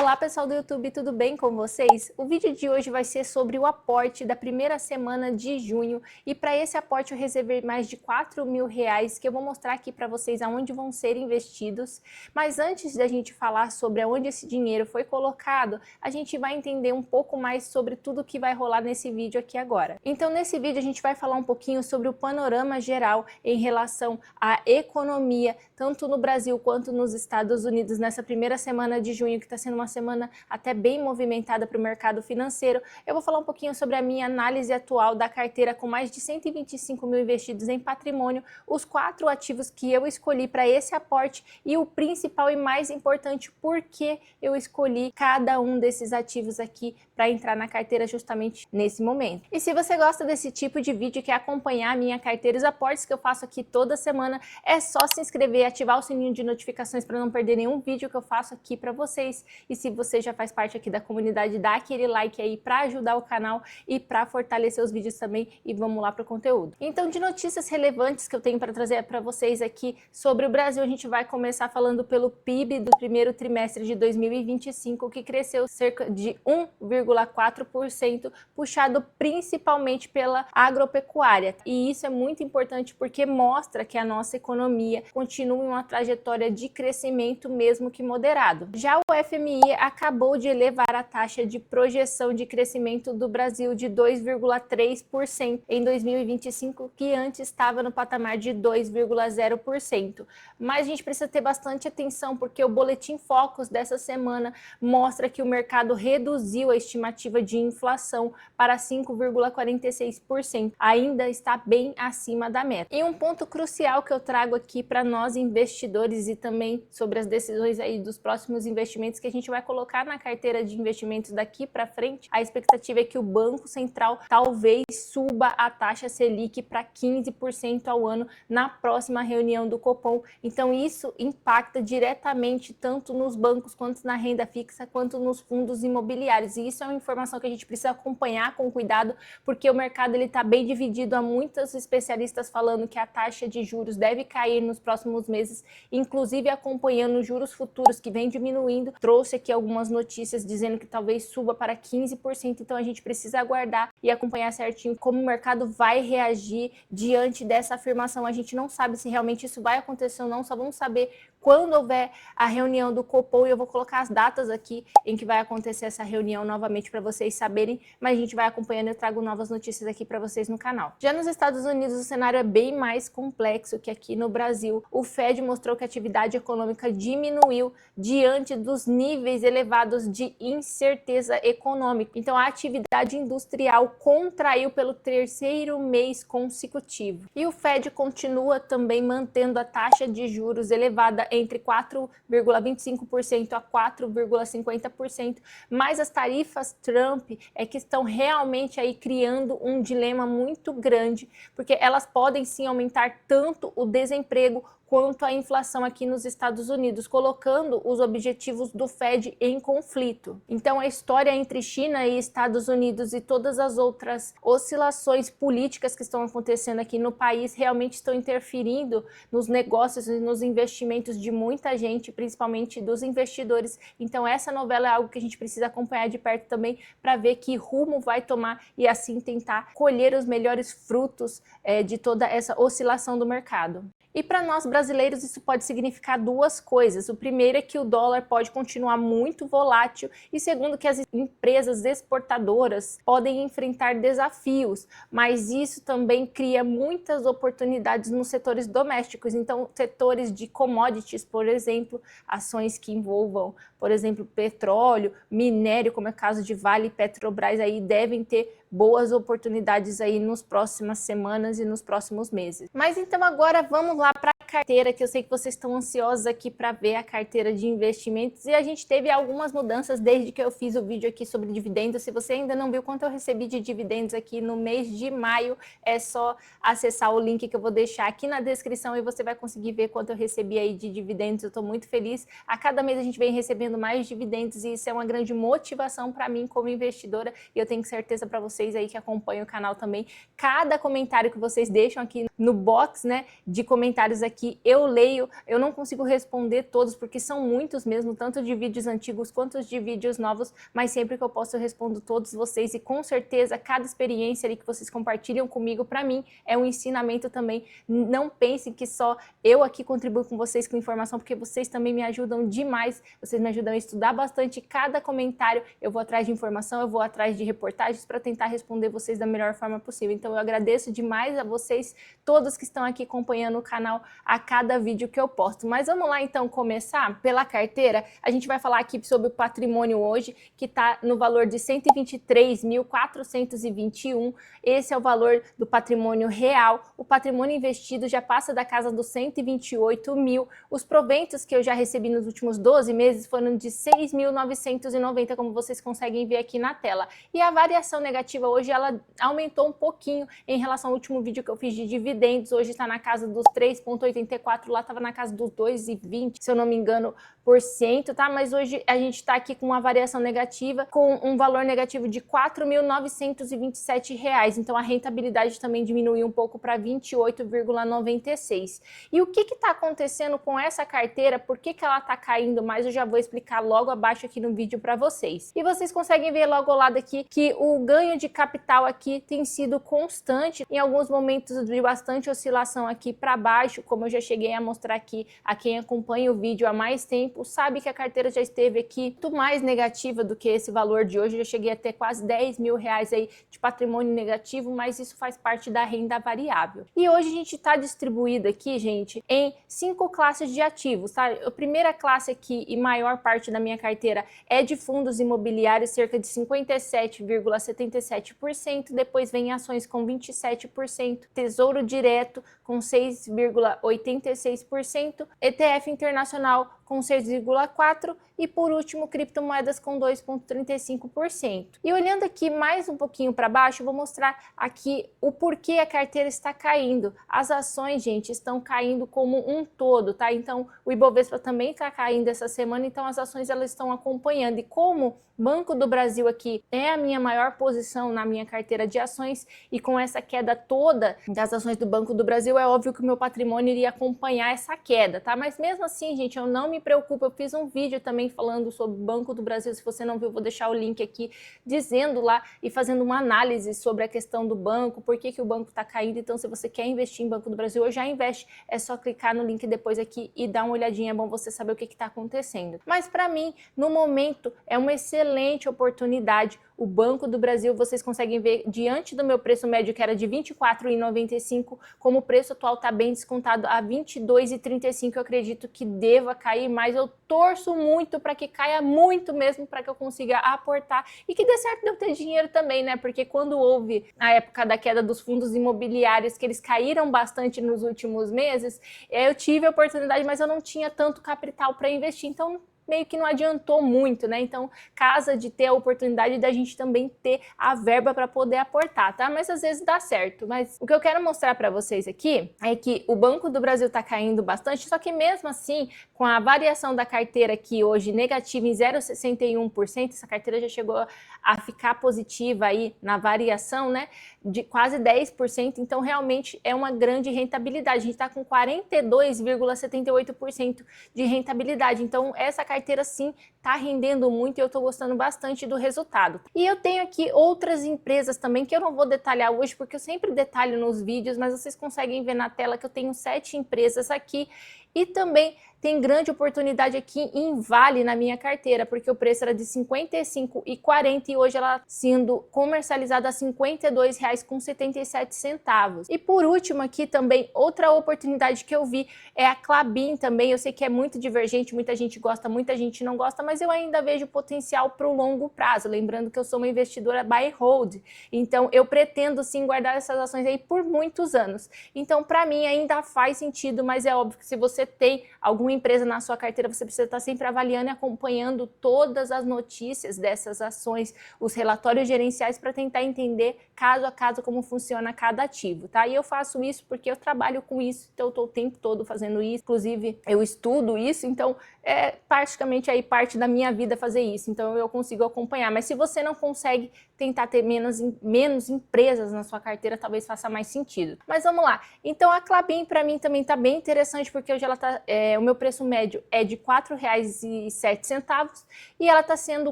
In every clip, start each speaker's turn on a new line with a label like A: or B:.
A: Olá pessoal do YouTube, tudo bem com vocês? O vídeo de hoje vai ser sobre o aporte da primeira semana de junho e para esse aporte eu reservei mais de R$ 4.000 que eu vou mostrar aqui para vocês aonde vão ser investidos. Mas antes da gente falar sobre aonde esse dinheiro foi colocado, a gente vai entender um pouco mais sobre tudo que vai rolar nesse vídeo aqui agora. Então nesse vídeo a gente vai falar um pouquinho sobre o panorama geral em relação à economia, tanto no Brasil quanto nos Estados Unidos nessa primeira semana de junho, que está sendo uma semana até bem movimentada para o mercado financeiro. Eu vou falar um pouquinho sobre a minha análise atual da carteira com mais de 125 mil investidos em patrimônio, os 4 ativos que eu escolhi para esse aporte e o principal e mais importante, por que eu escolhi cada um desses ativos aqui para entrar na carteira justamente nesse momento. E se você gosta desse tipo de vídeo e quer acompanhar a minha carteira e os aportes que eu faço aqui toda semana, é só se inscrever e ativar o sininho de notificações para não perder nenhum vídeo que eu faço aqui para vocês. E se você já faz parte aqui da comunidade, dá aquele like aí para ajudar o canal e para fortalecer os vídeos também, e vamos lá para o conteúdo. Então, de notícias relevantes que eu tenho para trazer para vocês aqui sobre o Brasil, a gente vai começar falando pelo PIB do primeiro trimestre de 2025, que cresceu cerca de 1,4%, puxado principalmente pela agropecuária. E isso é muito importante porque mostra que a nossa economia continua em uma trajetória de crescimento, mesmo que moderado. Já o FMI acabou de elevar a taxa de projeção de crescimento do Brasil de 2,3% em 2025, que antes estava no patamar de 2,0%. Mas a gente precisa ter bastante atenção porque o Boletim Focus dessa semana mostra que o mercado reduziu a estimativa de inflação para 5,46%. Ainda está bem acima da meta. E um ponto crucial que eu trago aqui para nós investidores e também sobre as decisões aí dos próximos investimentos que a gente vai colocar na carteira de investimentos daqui para frente, a expectativa é que o Banco Central talvez suba a taxa Selic para 15% ao ano na próxima reunião do Copom. Então isso impacta diretamente tanto nos bancos quanto na renda fixa, quanto nos fundos imobiliários. E isso é uma informação que a gente precisa acompanhar com cuidado, porque o mercado está bem dividido. Há muitos especialistas falando que a taxa de juros deve cair nos próximos meses, inclusive acompanhando os juros futuros que vem diminuindo. Trouxe aqui algumas notícias dizendo que talvez suba para 15%, então a gente precisa aguardar e acompanhar certinho como o mercado vai reagir diante dessa afirmação. A gente não sabe se realmente isso vai acontecer ou não, só vamos saber quando houver a reunião do Copom, e eu vou colocar as datas aqui em que vai acontecer essa reunião novamente para vocês saberem, mas a gente vai acompanhando e eu trago novas notícias aqui para vocês no canal. Já nos Estados Unidos o cenário é bem mais complexo que aqui no Brasil. O Fed mostrou que a atividade econômica diminuiu diante dos níveis elevados de incerteza econômica. Então a atividade industrial contraiu pelo 3º mês consecutivo. E o Fed continua também mantendo a taxa de juros elevada entre 4,25% a 4,50%, mas as tarifas Trump é que estão realmente aí criando um dilema muito grande, porque elas podem sim aumentar tanto o desemprego quanto a inflação aqui nos Estados Unidos, colocando os objetivos do Fed em conflito. Então a história entre China e Estados Unidos e todas as outras oscilações políticas que estão acontecendo aqui no país realmente estão interferindo nos negócios e nos investimentos de muita gente, principalmente dos investidores. Então essa novela é algo que a gente precisa acompanhar de perto também para ver que rumo vai tomar e assim tentar colher os melhores frutos de toda essa oscilação do mercado. E para nós brasileiros isso pode significar duas coisas. O primeiro é que o dólar pode continuar muito volátil e segundo que as empresas exportadoras podem enfrentar desafios, mas isso também cria muitas oportunidades nos setores domésticos. Então setores de commodities, por exemplo, ações que envolvam, por exemplo, petróleo, minério, como é o caso de Vale e Petrobras, aí devem ter boas oportunidades aí nas próximas semanas e nos próximos meses. Mas então agora vamos lá para a carteira, que eu sei que vocês estão ansiosos aqui para ver a carteira de investimentos, e a gente teve algumas mudanças desde que eu fiz o vídeo aqui sobre dividendos. Se você ainda não viu quanto eu recebi de dividendos aqui no mês de maio, é só acessar o link que eu vou deixar aqui na descrição e você vai conseguir ver quanto eu recebi aí de dividendos. Eu estou muito feliz. A cada mês a gente vem recebendo gerando mais dividendos e isso é uma grande motivação para mim como investidora e eu tenho certeza para vocês aí que acompanham o canal também. Cada comentário que vocês deixam aqui no box, né, de comentários aqui, eu leio, eu não consigo responder todos porque são muitos mesmo, tanto de vídeos antigos quanto de vídeos novos, mas sempre que eu posso eu respondo todos vocês e com certeza cada experiência ali que vocês compartilham comigo, para mim, é um ensinamento também. Não pensem que só eu aqui contribuo com vocês com informação, porque vocês também me ajudam demais, vocês me ajudam a estudar bastante, cada comentário eu vou atrás de informação, eu vou atrás de reportagens para tentar responder vocês da melhor forma possível. Então eu agradeço demais a vocês, todos que estão aqui acompanhando o canal a cada vídeo que eu posto. Mas vamos lá então começar pela carteira. A gente vai falar aqui sobre o patrimônio hoje, que está no valor de 123.421. Esse é o valor do patrimônio real. O patrimônio investido já passa da casa dos 128 mil. Os proventos que eu já recebi nos últimos 12 meses foram de 6.990, como vocês conseguem ver aqui na tela. E a variação negativa hoje, ela aumentou um pouquinho em relação ao último vídeo que eu fiz de dividendos. Hoje está na casa dos 3,84, lá estava na casa dos 2,20, se eu não me engano, por cento, tá? Mas hoje a gente está aqui com uma variação negativa, com um valor negativo de R$ 4.927. Então a rentabilidade também diminuiu um pouco para 28,96. E o que está acontecendo com essa carteira? Por que ela está caindo mais? Eu já vou explicar logo abaixo aqui no vídeo para vocês. E vocês conseguem ver logo ao lado aqui que o ganho de capital aqui tem sido constante, em alguns momentos de bastante oscilação aqui para baixo, como eu já cheguei a mostrar aqui a quem acompanha o vídeo há mais tempo, sabe que a carteira já esteve aqui muito mais negativa do que esse valor de hoje. Eu já cheguei a ter quase 10 mil reais aí de patrimônio negativo, mas isso faz parte da renda variável. E hoje a gente está distribuído aqui, gente, em 5 classes de ativos, tá? A primeira classe aqui e maior parte da minha carteira é de fundos imobiliários, cerca de 57,77%, depois vem ações com 27%, tesouro direto com 6,86%, ETF internacional com 6,4% e por último criptomoedas com 2,35%. E olhando aqui mais um pouquinho para baixo, eu vou mostrar aqui o porquê a carteira está caindo. As ações, gente, estão caindo como um todo, tá? Então o Ibovespa também está caindo essa semana, então as ações elas estão acompanhando. E como Banco do Brasil aqui é a minha maior posição na minha carteira de ações e com essa queda toda das ações do Banco do Brasil, é óbvio que o meu patrimônio iria acompanhar essa queda, tá? Mas mesmo assim, gente, eu não me preocupo, eu fiz um vídeo também falando sobre o Banco do Brasil, se você não viu, eu vou deixar o link aqui, dizendo lá e fazendo uma análise sobre a questão do banco, por que o banco está caindo. Então se você quer investir em Banco do Brasil ou já investe, é só clicar no link depois aqui e dar uma olhadinha, é bom você saber o que está acontecendo. Mas para mim, no momento, é uma excelente oportunidade. O Banco do Brasil, vocês conseguem ver, diante do meu preço médio, que era de R$ 24,95, como o preço atual está bem descontado a R$ 22,35, eu acredito que deva cair, mas eu torço muito para que caia muito mesmo, para que eu consiga aportar e que dê certo de eu ter dinheiro também, né? Porque quando houve a época da queda dos fundos imobiliários, que eles caíram bastante nos últimos meses, eu tive a oportunidade, mas eu não tinha tanto capital para investir, então meio que não adiantou muito, né? Então, casa de ter a oportunidade da gente também ter a verba para poder aportar, tá? Mas às vezes dá certo. Mas o que eu quero mostrar para vocês aqui é que o Banco do Brasil tá caindo bastante, só que mesmo assim, com a variação da carteira aqui hoje negativa em 0,61%, essa carteira já chegou a ficar positiva aí na variação, né? De quase 10%, então realmente é uma grande rentabilidade. A gente tá com 42,78% de rentabilidade. Então, essa carteira sim está rendendo muito e eu estou gostando bastante do resultado. E eu tenho aqui outras empresas também que eu não vou detalhar hoje porque eu sempre detalho nos vídeos, mas vocês conseguem ver na tela que eu tenho 7 empresas aqui e também tem grande oportunidade aqui em Vale na minha carteira, porque o preço era de R$ 55,40 e hoje ela sendo comercializada a R$ 52,77. E por último aqui também, outra oportunidade que eu vi é a Klabin também. Eu sei que é muito divergente, muita gente gosta, muita gente não gosta, mas eu ainda vejo potencial para o longo prazo. Lembrando que eu sou uma investidora buy and hold, então eu pretendo sim guardar essas ações aí por muitos anos. Então para mim ainda faz sentido, mas é óbvio que se você tem alguma empresa na sua carteira, você precisa estar sempre avaliando e acompanhando todas as notícias dessas ações, os relatórios gerenciais para tentar entender caso a caso como funciona cada ativo, tá? E eu faço isso porque eu trabalho com isso, então eu estou o tempo todo fazendo isso, inclusive eu estudo isso, então é praticamente aí parte da minha vida fazer isso, então eu consigo acompanhar. Mas se você não consegue tentar ter menos empresas na sua carteira, talvez faça mais sentido. Mas vamos lá. Então a Klabin para mim também tá bem interessante, porque hoje ela tá, o meu preço médio é de R$ 4,07 e ela está sendo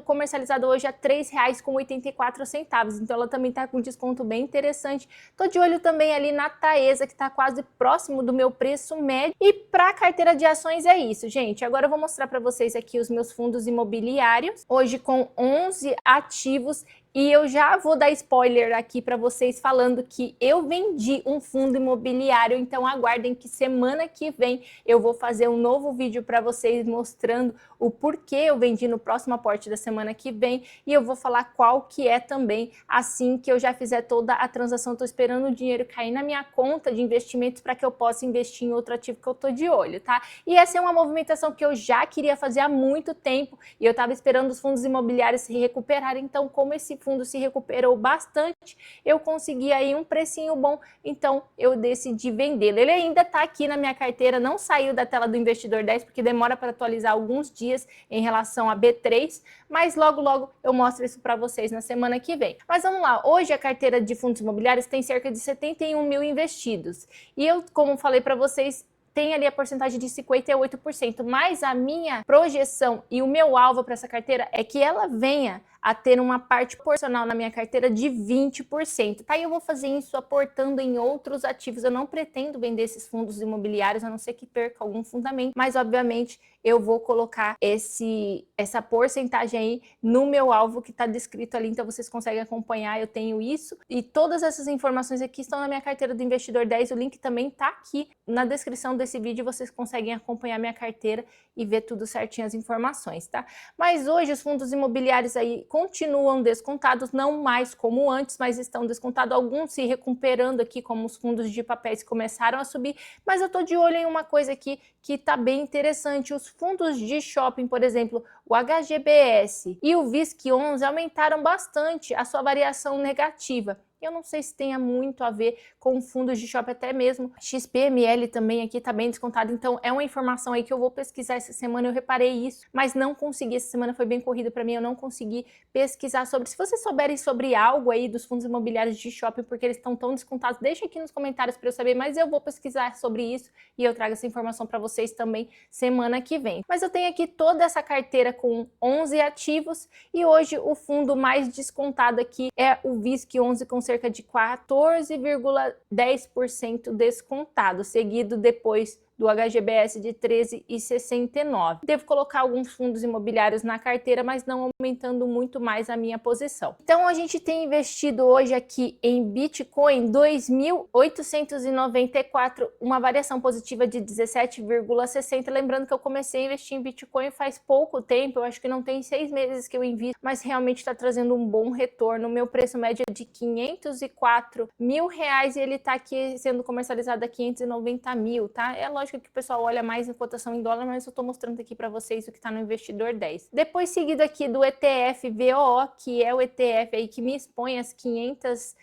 A: comercializada hoje a R$ 3,84. Então ela também está com um desconto bem interessante. Tô de olho também ali na Taesa, que está quase próximo do meu preço médio. E para a carteira de ações é isso, gente. Agora eu vou mostrar para vocês aqui os meus fundos imobiliários, hoje com 11 ativos. E eu já vou dar spoiler aqui para vocês falando que eu vendi um fundo imobiliário, então aguardem que semana que vem eu vou fazer um novo vídeo para vocês mostrando o porquê eu vendi no próximo aporte da semana que vem, e eu vou falar qual que é também assim que eu já fizer toda a transação. Estou esperando o dinheiro cair na minha conta de investimentos para que eu possa investir em outro ativo que eu tô de olho, tá? E essa é uma movimentação que eu já queria fazer há muito tempo e eu estava esperando os fundos imobiliários se recuperarem. Então, como esse fundo se recuperou bastante, eu consegui aí um precinho bom, então eu decidi vendê-lo. Ele ainda está aqui na minha carteira, não saiu da tela do Investidor 10, porque demora para atualizar alguns dias em relação a B3, mas logo eu mostro isso para vocês na semana que vem. Mas vamos lá, hoje a carteira de fundos imobiliários tem cerca de 71 mil investidos, e eu, como falei para vocês, tem ali a porcentagem de 58%, mas a minha projeção e o meu alvo para essa carteira é que ela venha a ter uma parte proporcional na minha carteira de 20%. Tá? E eu vou fazer isso aportando em outros ativos. Eu não pretendo vender esses fundos imobiliários, a não ser que perca algum fundamento, mas obviamente eu vou colocar essa porcentagem aí no meu alvo que está descrito ali, então vocês conseguem acompanhar. Eu tenho isso e todas essas informações aqui estão na minha carteira do Investidor 10, o link também está aqui na descrição desse vídeo, vocês conseguem acompanhar minha carteira e ver tudo certinho as informações, tá? Mas hoje os fundos imobiliários aí continuam descontados, não mais como antes, mas estão descontados, alguns se recuperando aqui, como os fundos de papéis que começaram a subir, mas eu tô de olho em uma coisa aqui que tá bem interessante. Os fundos de shopping, por exemplo, o HGBS e o VISC11 aumentaram bastante a sua variação negativa. Eu não sei se tenha muito a ver com fundos de shopping, até mesmo XPML também aqui está bem descontado, então é uma informação aí que eu vou pesquisar essa semana. Eu reparei isso, mas não consegui, essa semana foi bem corrida para mim, eu não consegui pesquisar sobre. Se vocês souberem sobre algo aí dos fundos imobiliários de shopping, porque eles estão tão descontados, deixa aqui nos comentários para eu saber, mas eu vou pesquisar sobre isso e eu trago essa informação para vocês também semana que vem. Mas eu tenho aqui toda essa carteira com 11 ativos e hoje o fundo mais descontado aqui é o VISC11 com cerca de 14,10% descontado, seguido depois do HGBS de 13,69. Devo colocar alguns fundos imobiliários na carteira, mas não aumentando muito mais a minha posição. Então a gente tem investido hoje aqui em Bitcoin 2.894, uma variação positiva de 17,60. Lembrando que eu comecei a investir em Bitcoin faz pouco tempo, eu acho que não tem 6 meses que eu invisto, mas realmente está trazendo um bom retorno. O meu preço médio é de R$504 mil e ele está aqui sendo comercializado a 590 mil, tá? É lógico que o pessoal olha mais a cotação em dólar, mas eu estou mostrando aqui para vocês o que está no Investidor 10. Depois seguido aqui do ETF VOO, que é o ETF aí que me expõe as 500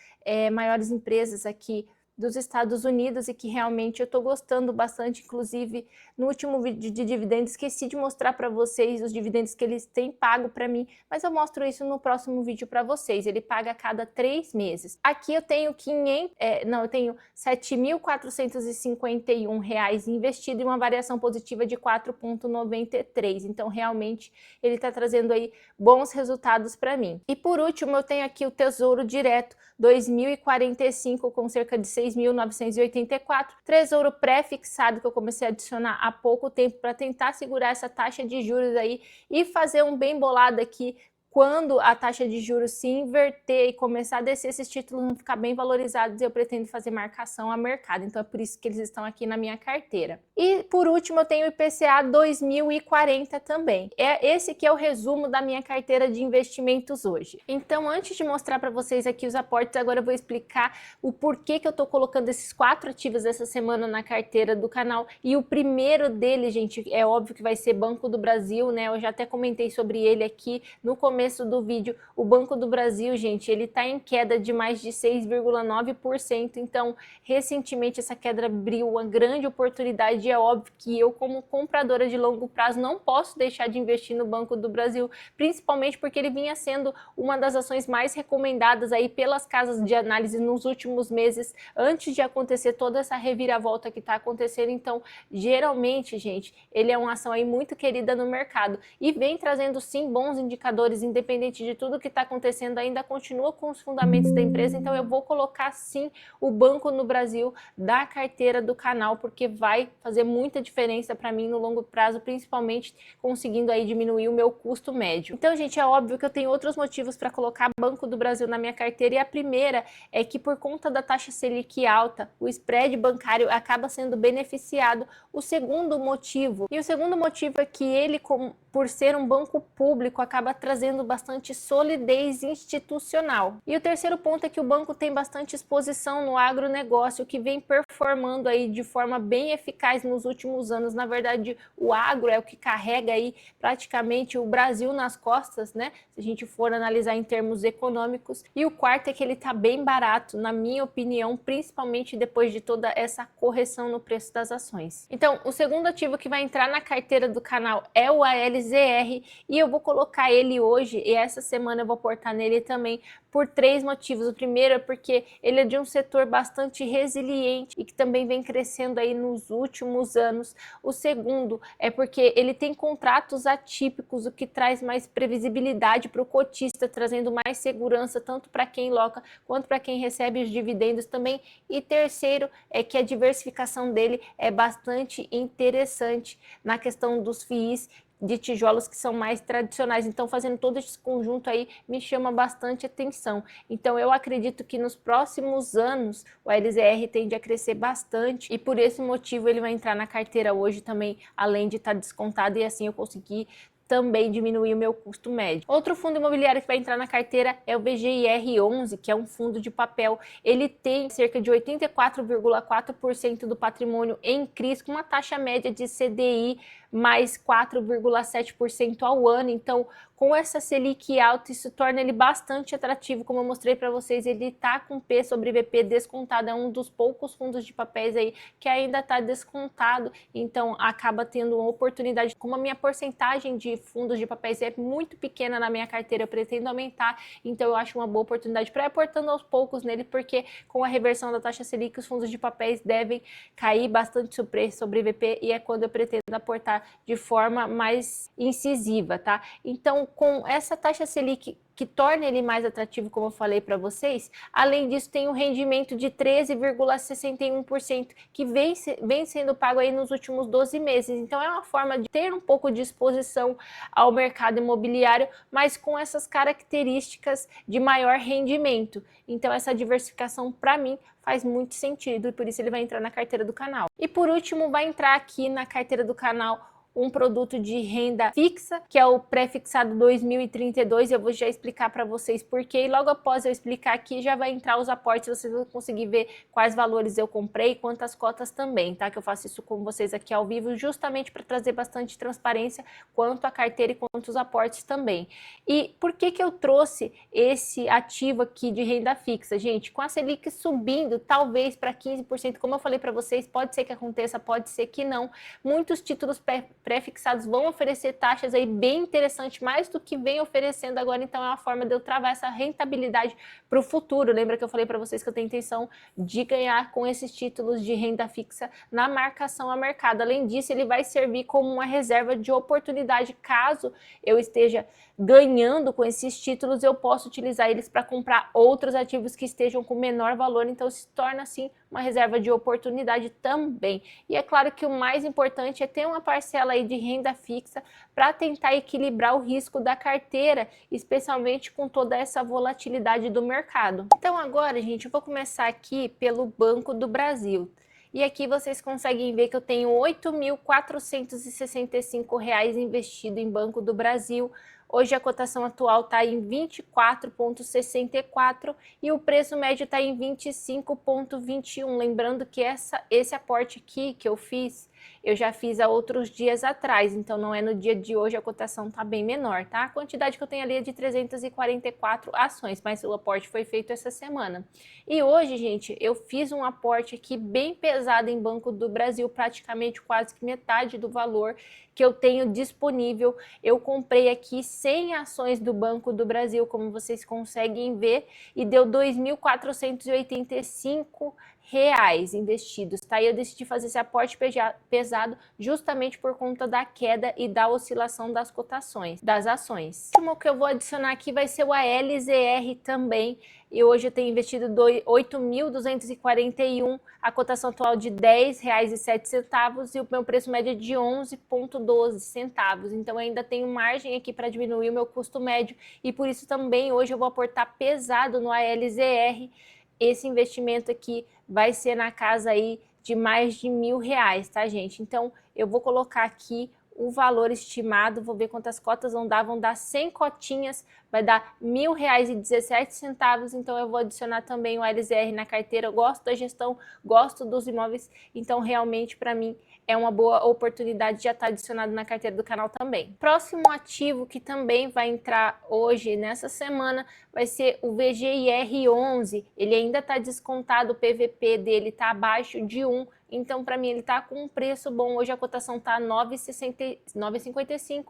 A: maiores empresas aqui dos Estados Unidos e que realmente eu estou gostando bastante. Inclusive no último vídeo de dividendos esqueci de mostrar para vocês os dividendos que eles têm pago para mim, mas eu mostro isso no próximo vídeo para vocês. Ele paga a cada 3 meses. Aqui eu tenho eu tenho R$7.451 investido e uma variação positiva de 4,93. Então realmente ele está trazendo aí bons resultados para mim. E por último eu tenho aqui o Tesouro Direto 2045 com cerca de 6.984, Tesouro pré-fixado que eu comecei a adicionar há pouco tempo para tentar segurar essa taxa de juros aí e fazer um bem bolado aqui. Quando a taxa de juros se inverter e começar a descer, esses títulos vão ficar bem valorizados e eu pretendo fazer marcação a mercado. Então é por isso que eles estão aqui na minha carteira. E por último eu tenho o IPCA 2040 também. Esse que é o resumo da minha carteira de investimentos hoje. Então antes de mostrar para vocês aqui os aportes, agora eu vou explicar o porquê que eu estou colocando esses 4 ativos essa semana na carteira do canal. E o primeiro deles, gente, é óbvio que vai ser Banco do Brasil, né? Eu já até comentei sobre ele aqui no começo começo do vídeo, o Banco do Brasil, gente, ele está em queda de mais de 6,9%, então recentemente essa queda abriu uma grande oportunidade e é óbvio que eu, como compradora de longo prazo, não posso deixar de investir no Banco do Brasil, principalmente porque ele vinha sendo uma das ações mais recomendadas aí pelas casas de análise nos últimos meses, antes de acontecer toda essa reviravolta que está acontecendo. Então, geralmente, gente, ele é uma ação aí muito querida no mercado e vem trazendo sim bons indicadores, independente de tudo que está acontecendo, ainda continua com os fundamentos da empresa. Então eu vou colocar sim o Banco no Brasil da carteira do canal, porque vai fazer muita diferença para mim no longo prazo, principalmente conseguindo aí diminuir o meu custo médio. Então, gente, é óbvio que eu tenho outros motivos para colocar Banco do Brasil na minha carteira, e a primeira é que por conta da taxa Selic alta, o spread bancário acaba sendo beneficiado. O segundo motivo é que ele, por ser um banco público, acaba trazendo bastante solidez institucional. E o terceiro ponto é que o banco tem bastante exposição no agronegócio, que vem performando aí de forma bem eficaz nos últimos anos. Na verdade, o agro é o que carrega aí praticamente o Brasil nas costas, né? Se a gente for analisar em termos econômicos. E o quarto é que ele está bem barato, na minha opinião, principalmente depois de toda essa correção no preço das ações. Então, o segundo ativo que vai entrar na carteira do canal é o ALZR, e eu vou colocar ele hoje, e essa semana eu vou aportar nele também, por três motivos. O primeiro é porque ele é de um setor bastante resiliente e que também vem crescendo aí nos últimos anos. O segundo é porque ele tem contratos atípicos, o que traz mais previsibilidade para o cotista, trazendo mais segurança tanto para quem loca quanto para quem recebe os dividendos também. E terceiro é que a diversificação dele é bastante interessante na questão dos FIIs de tijolos que são mais tradicionais. Então, fazendo todo esse conjunto aí, me chama bastante atenção. Então, eu acredito que nos próximos anos o LZR tende a crescer bastante, e por esse motivo ele vai entrar na carteira hoje também, além de estar descontado, e assim eu consegui também diminuir o meu custo médio. Outro fundo imobiliário que vai entrar na carteira é o VGIR11, que é um fundo de papel. Ele tem cerca de 84,4% do patrimônio em CRIs, com uma taxa média de CDI mais 4,7% ao ano. Então, com essa Selic alta, isso torna ele bastante atrativo. Como eu mostrei para vocês, ele está com P sobre VP descontado. É um dos poucos fundos de papéis aí que ainda está descontado. Então, acaba tendo uma oportunidade. Como a minha porcentagem de fundos de papéis é muito pequena na minha carteira, eu pretendo aumentar. Então, eu acho uma boa oportunidade para ir aportando aos poucos nele, porque com a reversão da taxa Selic, os fundos de papéis devem cair bastante sobre VP, e é quando eu pretendo aportar de forma mais incisiva, tá? Então, com essa taxa Selic que torna ele mais atrativo, como eu falei para vocês, além disso tem um rendimento de 13,61% que vem sendo pago aí nos últimos 12 meses. Então é uma forma de ter um pouco de exposição ao mercado imobiliário, mas com essas características de maior rendimento. Então essa diversificação, para mim, faz muito sentido, e por isso ele vai entrar na carteira do canal. E por último, vai entrar aqui na carteira do canal um produto de renda fixa, que é o pré-fixado 2032. Eu vou já explicar para vocês por quê, e logo após eu explicar aqui já vai entrar os aportes, vocês vão conseguir ver quais valores eu comprei e quantas cotas também, tá? Que eu faço isso com vocês aqui ao vivo, justamente para trazer bastante transparência quanto à carteira e quanto os aportes também. E por que que eu trouxe esse ativo aqui de renda fixa? Gente, com a Selic subindo talvez para 15%, como eu falei para vocês, pode ser que aconteça, pode ser que não. Muitos títulos pré-fixados vão oferecer taxas aí bem interessantes, mais do que vem oferecendo agora. Então é uma forma de eu travar essa rentabilidade para o futuro. Lembra que eu falei para vocês que eu tenho intenção de ganhar com esses títulos de renda fixa na marcação a mercado. Além disso, ele vai servir como uma reserva de oportunidade. Caso eu esteja ganhando com esses títulos, eu posso utilizar eles para comprar outros ativos que estejam com menor valor. Então se torna assim uma reserva de oportunidade também. E é claro que o mais importante é ter uma parcela aí de renda fixa para tentar equilibrar o risco da carteira, especialmente com toda essa volatilidade do mercado. Então agora, gente, eu vou começar aqui pelo Banco do Brasil. E aqui vocês conseguem ver que eu tenho R$ 8.465 investido em Banco do Brasil. Hoje a cotação atual está em 24,64 e o preço médio está em 25,21. Lembrando que esse aporte aqui que eu fiz eu já fiz há outros dias atrás, então não é no dia de hoje, a cotação está bem menor, tá? A quantidade que eu tenho ali é de 344 ações, mas o aporte foi feito essa semana. E hoje, gente, eu fiz um aporte aqui bem pesado em Banco do Brasil, praticamente quase que metade do valor que eu tenho disponível. Eu comprei aqui 100 ações do Banco do Brasil, como vocês conseguem ver, e deu R$ 2.485 investidos, tá? E eu decidi fazer esse aporte pesado justamente por conta da queda e da oscilação das cotações, das ações. O último que eu vou adicionar aqui vai ser o ALZR também, e hoje eu tenho investido 8.241, a cotação atual de R$ 10,07 e o meu preço médio é de 11,12 centavos. Então ainda tenho margem aqui para diminuir o meu custo médio e por isso também hoje eu vou aportar pesado no ALZR. Esse investimento aqui vai ser na casa aí de mais de R$ 1.000, tá, gente? Então eu vou colocar aqui o valor estimado, vou ver quantas cotas vão dar 100 cotinhas, vai dar R$ 1.017, então eu vou adicionar também o LZR na carteira. Eu gosto da gestão, gosto dos imóveis, então realmente para mim é uma boa oportunidade de já estar adicionado na carteira do canal também. Próximo ativo que também vai entrar hoje, nessa semana, vai ser o VGIR11, ele ainda está descontado, o PVP dele está abaixo de 1, então para mim ele está com um preço bom. Hoje a cotação está R$ 9,55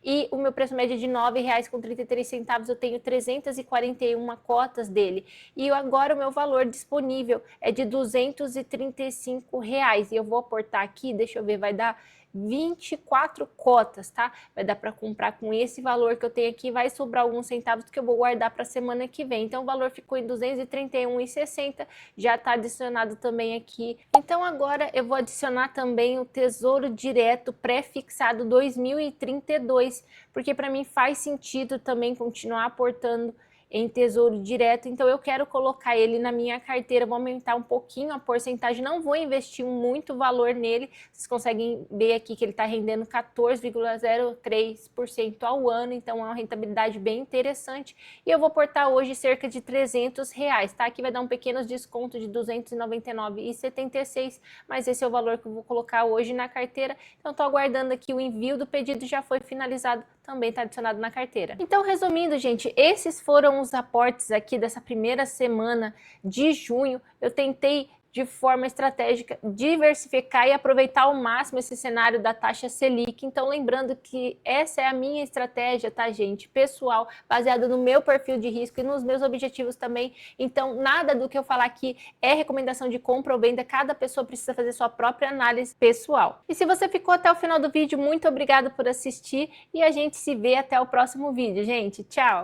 A: e o meu preço médio é de R$ 9,33, eu tenho 341 cotas dele. E agora o meu valor disponível é de R$ 235 e eu vou aportar aqui, deixa eu ver, vai dar 24 cotas, tá? Vai dar para comprar com esse valor que eu tenho aqui, vai sobrar alguns centavos que eu vou guardar para a semana que vem. Então o valor ficou em R$ 231,60, já está adicionado também aqui. Então agora eu vou adicionar também o Tesouro Direto pré-fixado 2032, porque para mim faz sentido também continuar aportando em Tesouro Direto, então eu quero colocar ele na minha carteira, vou aumentar um pouquinho a porcentagem, não vou investir muito valor nele, vocês conseguem ver aqui que ele está rendendo 14,03% ao ano, então é uma rentabilidade bem interessante, e eu vou aportar hoje cerca de R$ 300, tá? Aqui vai dar um pequeno desconto de R$ 299,76, mas esse é o valor que eu vou colocar hoje na carteira, então estou aguardando aqui o envio do pedido, já foi finalizado, também está adicionado na carteira. Então, resumindo, gente, esses foram os aportes aqui dessa primeira semana de junho. Eu tentei de forma estratégica diversificar e aproveitar ao máximo esse cenário da taxa Selic. Então, lembrando que essa é a minha estratégia, tá, gente? Pessoal, baseada no meu perfil de risco e nos meus objetivos também. Então, nada do que eu falar aqui é recomendação de compra ou venda. Cada pessoa precisa fazer sua própria análise pessoal. E se você ficou até o final do vídeo, muito obrigado por assistir e a gente se vê até o próximo vídeo, gente. Tchau!